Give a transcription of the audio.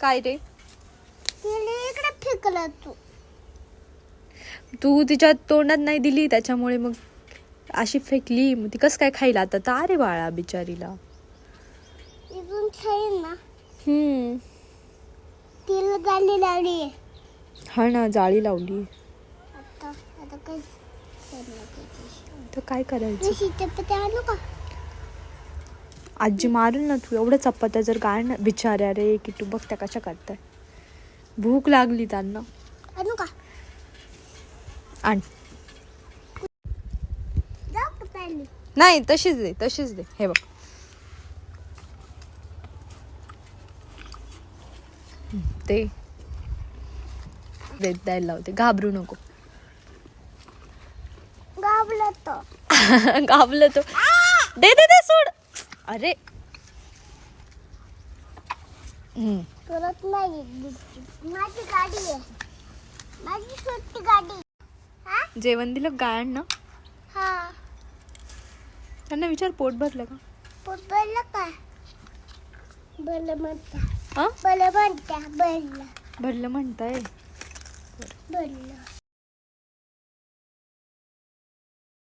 काय रे? इकडे फेकलं तू तिच्या तोंडात नाही दिली त्याच्यामुळे मग अशी फेकली. मग ती कसं काय खाईल आता? तारे बाळा बिचारीला. इथून खाईल ना. तिला जाळी लावली. हा ना, जाळी लावली. आता काय करणार? तर काय करायचं? चपाती आणू का? आजी मारून ना तू. एवढं चपात्या जर गाय ना बिचाऱ्या रे किटू. बघ त्या कशा करताय. भूक लागली त्यांना. आणू का? आण. जाऊ का पहिली? नाही, तशीच दे. हे बघ. ते द्यायला लावते. घाबरू नको. गाबलं तो. दे सोड. अरे परत नाही. माझी गाडी आहे. माझी छोटी गाडी. जेवण दिलं गायांना? हा. त्यांना विचार पोट भरलं का? पोट भरलं का? भरलं म्हणता. हा, भरलं म्हणता. भरलं म्हणताय. भरलं.